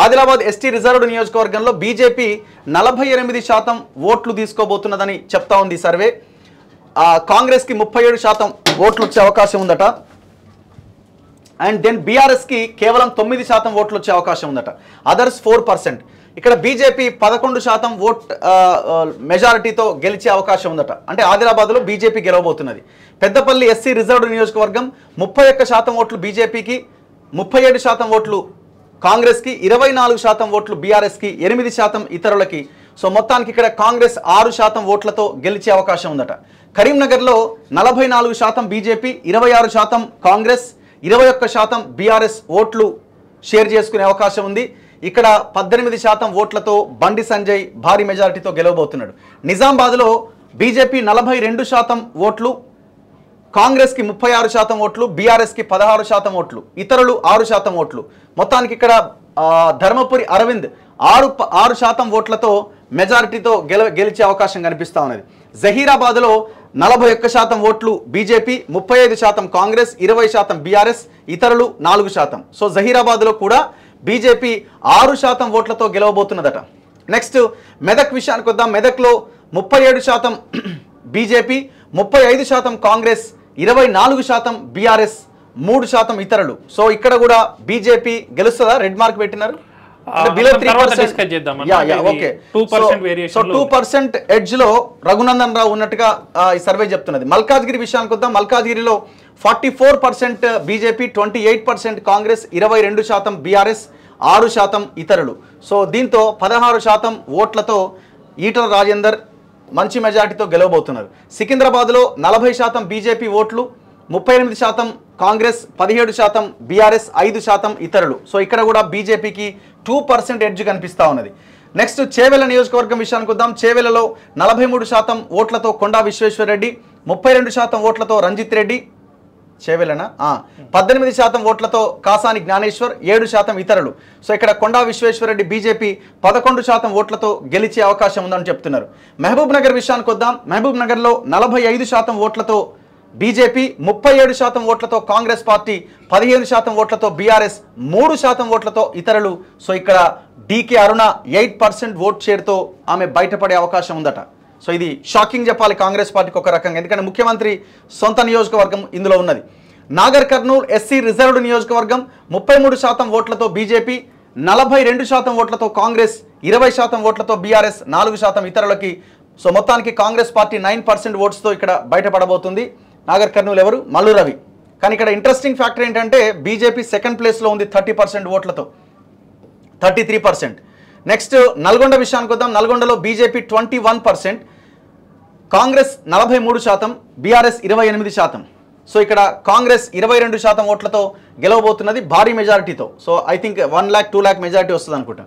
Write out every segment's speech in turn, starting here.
Adilabad ST reserved నియోజకవర్గంలో BJP 48% ఓట్లు తీసుకోబోతున్నదని చెప్తా ఉంది సర్వే. కాంగ్రెస్కి 37% ఓట్లు వచ్చే అవకాశం ఉందట. అండ్ దెన్ బీఆర్ఎస్కి కేవలం 9% ఓట్లు వచ్చే అవకాశం ఉందట. అదర్స్ 4%. ఇక్కడ బీజేపీ 11% ఓట్ మెజారిటీతో గెలిచే అవకాశం ఉందట. అంటే ఆదిలాబాద్లో బీజేపీ గెలవబోతున్నది. పెద్దపల్లి ఎస్సీ రిజర్వ్డ్ నియోజకవర్గం 31% ఓట్లు బీజేపీకి, 37% ఓట్లు కాంగ్రెస్కి, 24% ఓట్లు బీఆర్ఎస్కి, 8% ఇతరులకి. సో మొత్తానికి ఇక్కడ కాంగ్రెస్ 6% ఓట్లతో గెలిచే అవకాశం ఉందట. కరీంనగర్లో 44% బీజేపీ, 26% కాంగ్రెస్, 21% బీఆర్ఎస్ ఓట్లు షేర్ చేసుకునే అవకాశం ఉంది. ఇక్కడ 18% ఓట్లతో బండి సంజయ్ భారీ మెజారిటీతో గెలవబోతున్నాడు. నిజామాబాద్లో బీజేపీ 42% ఓట్లు, కాంగ్రెస్కి 36% ఓట్లు, బీఆర్ఎస్కి 16% ఓట్లు, ఇతరులు 6% ఓట్లు. మొత్తానికి ఇక్కడ ధర్మపురి అరవింద్ 6% ఓట్లతో మెజారిటీతో గెలిచే అవకాశం కనిపిస్తూ ఉన్నది. జహీరాబాద్లో 41% ఓట్లు బీజేపీ, 35% కాంగ్రెస్, 20% బీఆర్ఎస్, ఇతరులు 4%. సో జహీరాబాద్లో కూడా బీజేపీ 6% ఓట్లతో గెలవబోతున్నదట. నెక్స్ట్ మెదక్ విషయానికి వద్దాం. మెదక్లో 37% బీజేపీ, 35% కాంగ్రెస్, 24% బీఆర్ఎస్, 3% ఇతరులు. సో ఇక్కడ కూడా బీజేపీ గెలుస్తుందా? రెడ్ మార్క్ పెట్టినారు. 2% ఎడ్జ్ లో రఘునందన్ రావు ఉన్నట్టుగా ఈ సర్వే చెప్తున్నది. మల్కాజ్గిరి విషయానికి వద్దాం. మల్కాజ్గిరిలో 44% బీజేపీ, 28% కాంగ్రెస్, 22% బీఆర్ఎస్, 6% ఇతరులు. సో దీంతో 16% ఓట్లతో ఈటల రాజేందర్ మంచి మెజార్టీతో గెలవబోతున్నారు. సికింద్రాబాద్లో 40% బీజేపీ ఓట్లు, 38% కాంగ్రెస్, 17% బీఆర్ఎస్, 5% ఇతరులు. సో ఇక్కడ కూడా బీజేపీకి 2% ఎడ్జ్ కనిపిస్తూ ఉన్నది. నెక్స్ట్ చేవెళ్ల నియోజకవర్గం విషయానికి వద్దాం. చేవెళ్లలో 43% ఓట్లతో కొండా విశ్వేశ్వరరెడ్డి, 32% ఓట్లతో రంజిత్ రెడ్డి, చేవెళ్లన 18% ఓట్లతో కాసాని జ్ఞానేశ్వర్, 7% ఇతరులు. సో ఇక్కడ కొండా విశ్వేశ్వరరెడ్డి బీజేపీ 11% ఓట్లతో గెలిచే అవకాశం ఉందని చెప్తున్నారు. మహబూబ్ నగర్ విషయానికి వద్దాం. మహబూబ్ నగర్లో 45% ఓట్లతో బీజేపీ, 37% ఓట్లతో కాంగ్రెస్ పార్టీ, 15% ఓట్లతో బీఆర్ఎస్, 3% ఓట్లతో ఇతరులు. సో ఇక్కడ డీకే అరుణ 8% ఓట్ షేర్తో ఆమె బయటపడే అవకాశం ఉందట. సో ఇది షాకింగ్ చెప్పాలి కాంగ్రెస్ పార్టీకి ఒక రకంగా, ఎందుకంటే ముఖ్యమంత్రి సొంత నియోజకవర్గం ఇందులో ఉన్నది. నాగర్ కర్నూల్ ఎస్సీ రిజర్వ్డ్ నియోజకవర్గం 33% ఓట్లతో బీజేపీ, 42% ఓట్లతో కాంగ్రెస్, 20% ఓట్లతో బీఆర్ఎస్, 4% ఇతరులకి. సో మొత్తానికి కాంగ్రెస్ పార్టీ 9% ఓట్స్తో ఇక్కడ బయటపడబోతుంది. నాగర్ కర్నూల్ ఎవరు? మల్లు రవి. కానీ ఇక్కడ ఇంట్రెస్టింగ్ ఫ్యాక్టర్ ఏంటంటే బీజేపీ సెకండ్ ప్లేస్లో ఉంది 30% ఓట్లతో, 33%. నెక్స్ట్ నల్గొండ విషయానికి వద్దాం. నల్గొండలో బీజేపీ 21%, కాంగ్రెస్ 43%, బీఆర్ఎస్ 28%. సో ఇక్కడ కాంగ్రెస్ 22% ఓట్లతో గెలవబోతున్నది భారీ మెజారిటీతో. So I think 1 lakh 2 lakh majority వస్తుంది అనుకుంటా.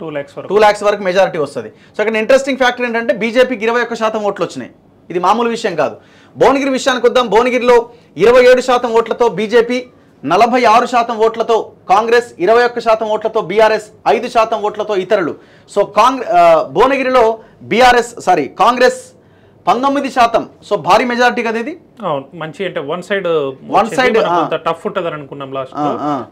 2 lakhs వరకు మెజారిటీ వస్తుంది. సో ఇక్కడ ఇంట్రెస్టింగ్ ఫ్యాక్టర్ ఏంటంటే బీజేపీకి 21% ఓట్లు వచ్చినాయి. ఇది మామూలు విషయం కాదు. భువనగిరి విషయానికి వద్దాం. భువనగిరిలో 27% ఓట్లతో బీజేపీ, 46% ఓట్లతో కాంగ్రెస్, 21% ఓట్లతో బీఆర్ఎస్, 5% ఓట్లతో ఇతరులు. సో భువనగిరిలో కాంగ్రెస్ 19%. సో భారీ మెజారిటీ కదా ఇది. మంచి అంటే వన్ సైడ్ టఫ్ ఉంటదని అనుకున్నాం last,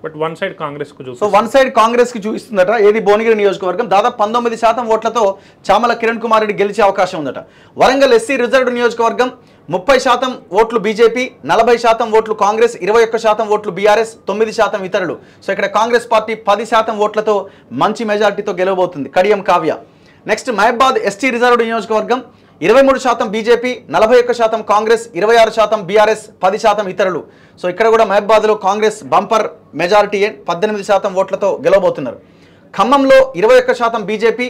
but one side Congress కు సో వన్ సైడ్ కాంగ్రెస్ కి చూపిస్తుందట. ఏది భువనగిరి నియోజకవర్గం దాదాపు 19% ఓట్లతో చామల కిరణ్ కుమార్ రెడ్డి గెలిచే అవకాశం ఉందట. వరంగల్ ఎస్సీ రిజర్వ్డ్ నియోజకవర్గం 30% ఓట్లు బీజేపీ, 40% ఓట్లు కాంగ్రెస్, 21% ఓట్లు బీఆర్ఎస్, 9% ఇతరులు. సో ఇక్కడ కాంగ్రెస్ పార్టీ 10% ఓట్లతో మంచి మెజారిటీతో గెలవబోతుంది. కడియం కావ్య. నెక్స్ట్ మహబాద్ ఎస్టీ రిజర్వ్డ్ నియోజకవర్గం 23% బీజేపీ, 41% కాంగ్రెస్, 26% బీఆర్ఎస్, 10% ఇతరులు. సో ఇక్కడ కూడా మహబాద్లో కాంగ్రెస్ బంపర్ మెజారిటీ 18% ఓట్లతో గెలవబోతున్నారు. ఖమ్మంలో 21% బీజేపీ,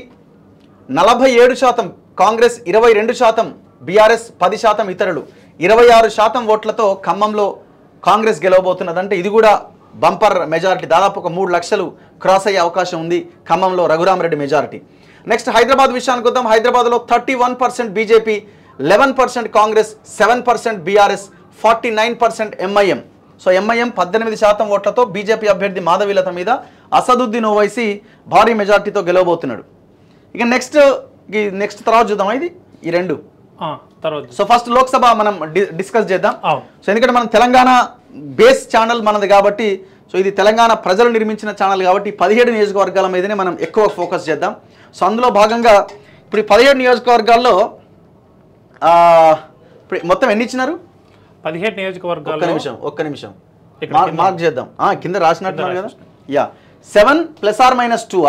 47% కాంగ్రెస్, 22% బీఆర్ఎస్, 10% ఇతరులు. 26% ఓట్లతో ఖమ్మంలో కాంగ్రెస్ గెలవబోతున్నది. అంటే ఇది కూడా బంపర్ మెజారిటీ, దాదాపు ఒక 3 లక్షలు క్రాస్ అయ్యే అవకాశం ఉంది ఖమ్మంలో రఘురామరెడ్డి మెజారిటీ. నెక్స్ట్ హైదరాబాద్ విషయానికి వద్దాం. హైదరాబాద్లో 31% BJP, 11% Congress, 7% BRS, 49% MIM. So MIM 18% ఓట్లతో బీజేపీ అభ్యర్థి మాధవీలత మీద అసదుద్దీన్ ఓవైసీ భారీ మెజార్టీతో గెలవబోతున్నాడు. ఇక నెక్స్ట్ తర్వాత చూద్దాం ఇది ఈ రెండు. సో ఫస్ట్ లోక్సభ మనం డిస్కస్ చేద్దాం. సో ఎందుకంటే మనం తెలంగాణ బేస్ ఛానల్ మనది కాబట్టి సో ఇది తెలంగాణ ప్రజలు నిర్మించిన ఛానల్ కాబట్టి 17 నియోజకవర్గాల మీదనే మనం ఎక్కువ ఫోకస్ చేద్దాం. సో అందులో భాగంగా ఇప్పుడు 17 నియోజకవర్గాల్లో మొత్తం ఎన్ని ఇచ్చినారు? 17 నియోజకవర్గాలు. ఒక్క నిమిషం మార్క్ చేద్దాం. కింద రాసినట్టున్నారు కదా. యా 7 +or -2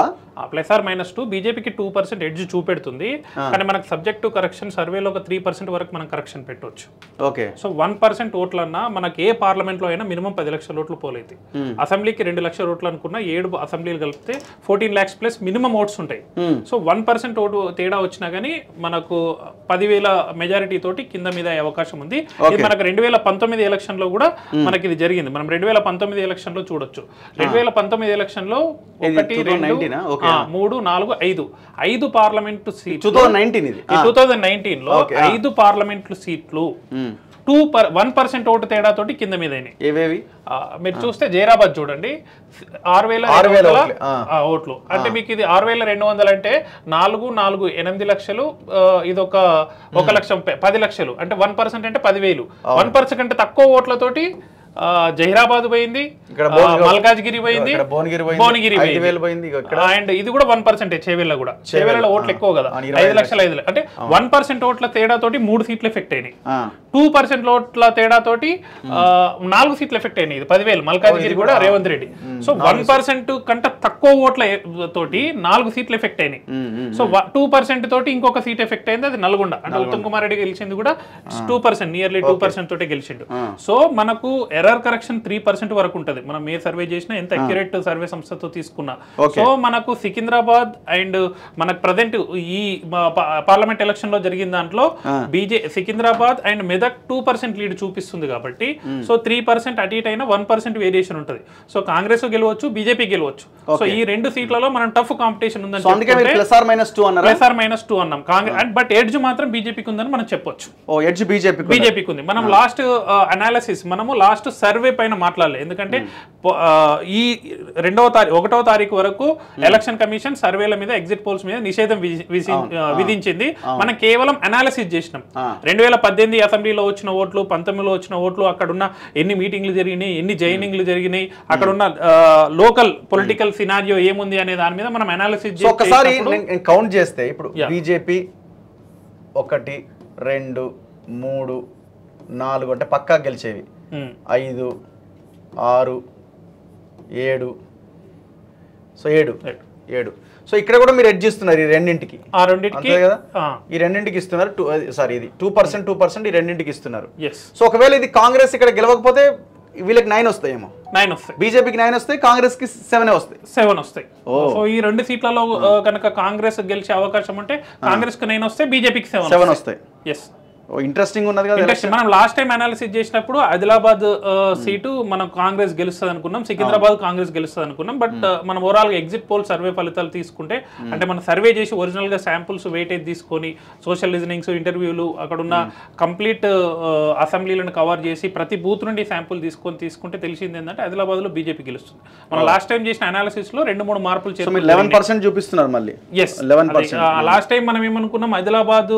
+or -2 బీజేపీకి 2% ఎడ్జ్ చూపెడుతుంది. కానీ మనకు సబ్జెక్ట్ టు కరెక్షన్ సర్వేలో ఒక 3% వరకు మనం కరెక్షన్ పెట్టవచ్చు. ఓకే. సో 1% ఓట్లన్నా మనకి ఏ పార్లమెంట్లో అయినా మినిమం 10 లక్షల ఓట్లు పోలేదు. అసెంబ్లీకి 2 లక్షల ఓట్లు అనుకున్నా 7 అసెంబ్లీలు కలిపితే 14 lakhs ప్లస్ మినిమం ఓట్స్ ఉంటాయి. సో 1% ఓటు తేడా వచ్చినా కానీ మనకు 10,000 మెజారిటీ తోటి కింద మీద అయ్యే అవకాశం ఉంది. ఇది మనకు 2019 ఎలక్షన్ లో కూడా మనకి ఇది జరిగింది. మనం 2019 ఎలక్షన్ లో చూడొచ్చు. 2019 ఎలక్షన్ లో 1 2 3 4 5 పార్లమెంటు సీట్లు 2019 లో 5 పార్లమెంటు సీట్లు 1% ఓటు తేడా తోటి కింద మీద మీరు చూస్తే జైరాబాద్ చూడండి 6,000 ఓట్లు. అంటే మీకు ఇది 6,200 అంటే 8 లక్షలు. ఇది ఒక 1 లక్షం 10 లక్షలు అంటే 1% అంటే 10,000. 1% కంటే తక్కువ ఓట్లతోటి జహీరాబాద్ పోయింది, మల్కాజ్గిరి పోయింది, భువనగిరి పోయింది. అండ్ ఇది కూడా 1% చేవెళ్ళ కూడా. చేవెళ్ళలో ఓట్లు ఎక్కువ కదా, 5 లక్షల 5 అంటే 1% ఓట్ల తేడా తోటి 3 సీట్లు ఎఫెక్ట్ అయినాయి. 2% ఓట్ల తేడా తోటి 4 సీట్లు ఎఫెక్ట్ అయినాయి. 10,000 మల్కాజ్గిరి కూడా రేవంత్ రెడ్డి. సో 1% కంటే తక్కువ ఓట్ల తోటి 4 సీట్లు ఎఫెక్ట్ అయినాయి. సో 2% తోటి ఇంకొక సీట్ ఎఫెక్ట్ అయింది, అది నల్గొండ. అంటే ఉత్తమ్ కుమార్ రెడ్డి గెలిచింది కూడా 2%, నియర్లీ 2% తోటే గెలిచిండు. సో మనకు ఎర్రర్ కరెక్షన్ 3% వరకు ఉంటుంది. మనం ఏ సర్వే చేసినా, ఎంత అక్యురేట్ సర్వే సంస్థతో తీసుకున్నా. సో మనకు సికింద్రాబాద్ అండ్ మనకు ప్రజెంట్ ఈ పార్లమెంట్ ఎలక్షన్ లో జరిగిన దాంట్లో సికింద్రాబాద్ అండ్ మెదక్ 2% లీడ్ చూపిస్తుంది కాబట్టి సో 3% అటు ఇటు అయినా 1% వేరియేషన్ ఉంటుంది. సో కాంగ్రెస్ గెలవచ్చు, బీజేపీ గెలవచ్చు. సో ఈ 2 సీట్లలో మనం టఫ్ కాంపిటీషన్ ఉందని +or-2 అన్నాం. కాంగ్రెస్ బట్ ఎడ్జ్ మాత్రం బీజేపీకి ఉందని మనం చెప్పొచ్చు. బీజేపీకి ఉంది. మనం లాస్ట్ అనాలిసిస్ మనము లాస్ట్ సర్వే పైన మాట్లాడలేదు. ఎందుకంటే ఈ 1వ తారీఖు వరకు ఎలక్షన్ కమిషన్ సర్వేల మీద, ఎగ్జిట్ పోల్స్ మీద నిషేధం విధించింది. మనం కేవలం అనాలిసిస్ చేసినాం. 2018 అసెంబ్లీలో వచ్చిన ఓట్లు, 19లో వచ్చిన ఓట్లు, అక్కడున్న ఎన్ని మీటింగ్లు జరిగినాయి, ఎన్ని జాయినింగ్లు జరిగినాయి, అక్కడున్న లోకల్ పొలిటికల్ సినారియో ఏముంది అనే దాని మీద మనం అనాలిసిస్ చేసి ఒకసారి కౌంట్ చేస్తే ఇప్పుడు బీజేపీ 1 2 3 4 అంటే పక్కా గెలిచేవి 5 6 7. సో 7. సో ఇక్కడ కూడా మీరు ఎడ్జ్ ఇస్తున్నారు ఈ రెండింటికి కదా, ఈ రెండింటికి ఇస్తున్నారు. ఇది 2% ఈ రెండింటికి ఇస్తున్నారు. సో ఒకవేళ ఇది కాంగ్రెస్ ఇక్కడ గెలవకపోతే వీళ్ళకి 9 వస్తాయేమో. 9 వస్తాయి, బీజేపీకి 9 వస్తాయి, కాంగ్రెస్ కి 7 వస్తాయి. సో ఈ 2 సీట్లలో కనుక కాంగ్రెస్ గెలిచే అవకాశం ఉంటే కాంగ్రెస్ కి 9 వస్తాయి, బీజేపీకి 7 వస్తాయి. ఇంట్రెస్టింగ్ ఉన్నది కదా. మనం లాస్ట్ టైం అనాలిసిస్ చేసినప్పుడు ఆదిలాబాద్ సీటు మనం కాంగ్రెస్ గెలుస్తుంది అనుకున్నాం, సికింద్రాబాద్ కాంగ్రెస్ గెలుస్తుంది అనుకున్నాం. బట్ మనం ఓవరాల్ గా ఎగ్జిట్ పోల్ సర్వే ఫలితాలు తీసుకుంటే, అంటే మనం సర్వే చేసి ఒరిజినల్ గా శాంపుల్స్ వెయిటేజ్ తీసుకొని సోషల్ లిజనింగ్స్, ఇంటర్వ్యూలు, అక్కడ ఉన్న కంప్లీట్ అసెంబ్లీలను కవర్ చేసి ప్రతి బూత్ నుండి శాంపుల్ తీసుకుంటే తెలిసింది ఏంటంటే ఆదిలాబాద్ లో బీజేపీ గెలుస్తుంది. మనం లాస్ట్ టైం చేసిన అనాలిసిస్ లో 2-3 మార్పులు చేసి 11% చూపిస్తున్నారు మళ్ళీ. లాస్ట్ టైం మనం ఏమనుకున్నాం, ఆదిలాబాద్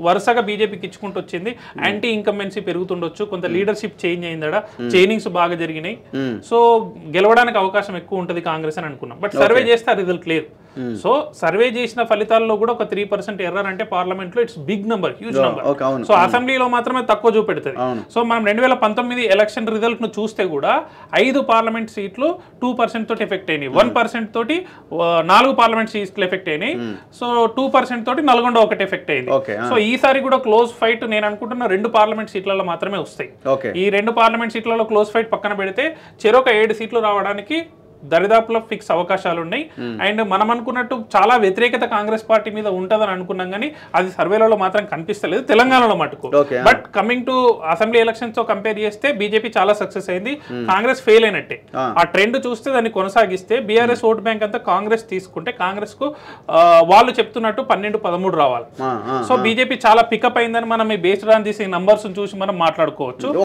వరుసగా బీజేపీకి ఇచ్చుకుంటూ వచ్చింది, యాంటీ ఇన్కంబెన్సీ పెరుగుతుండొచ్చు, కొంత లీడర్షిప్ చేంజ్ అయిందా, చైనింగ్స్ బాగా జరిగినాయి, సో గెలవడానికి అవకాశం ఎక్కువ ఉంటుంది కాంగ్రెస్ అని అనుకున్నాం. బట్ సర్వే చేస్తే ఆ రిజల్ట్ లేదు. సో సర్వే చేసిన ఫలితాల్లో కూడా ఒక 3% ఎర్రర్ అంటే పార్లమెంట్ లో it's big number, huge number. So అసెంబ్లీలో మాత్రమే తక్కువ చూపెడుతుంది. సో మనం 2019 ఎలక్షన్ రిజల్ట్ ను చూస్తే కూడా 5 పార్లమెంట్ సీట్లు 2% తోటి ఎఫెక్ట్ అయినాయి, 1% తోటి 4 పార్లమెంట్ సీట్లు ఎఫెక్ట్ అయినాయి. సో 2% తోటి నల్గొండ ఒకటి ఎఫెక్ట్ అయింది. సో ఈసారి కూడా క్లోజ్ ఫైట్ నేను అనుకుంటున్నా 2 పార్లమెంట్ సీట్లలో మాత్రమే వస్తాయి. ఈ 2 పార్లమెంట్ సీట్లలో క్లోజ్ ఫైట్ పక్కన పెడితే చెరొక 7 సీట్లు రావడానికి దరిదాపులో ఫిక్స్ అవకాశాలు ఉన్నాయి. అండ్ మనం అనుకున్నట్టు చాలా వ్యతిరేకత కాంగ్రెస్ పార్టీ మీద ఉంటుందని అనుకున్నాం, కానీ అది సర్వేలలో మాత్రం కనిపిస్తలేదు తెలంగాణలో మటుకు. But coming to assembly elections తో కంపేర్ చేస్తే బీజేపీ చాలా సక్సెస్ అయింది, కాంగ్రెస్ ఫెయిల్ అయినట్టే. ఆ ట్రెండ్ చూస్తే దాన్ని కొనసాగిస్తే బీఆర్ఎస్ ఓట్ బ్యాంక్ అంతా కాంగ్రెస్ తీసుకుంటే కాంగ్రెస్ కు వాళ్ళు చెప్తున్నట్టు 12-13 రావాలి. సో బీజేపీ చాలా పికప్ అయిందని మనం ఈ బేస్డ్ ఆన్ దిస్ నంబర్స్ చూసి మనం మాట్లాడుకోవచ్చు.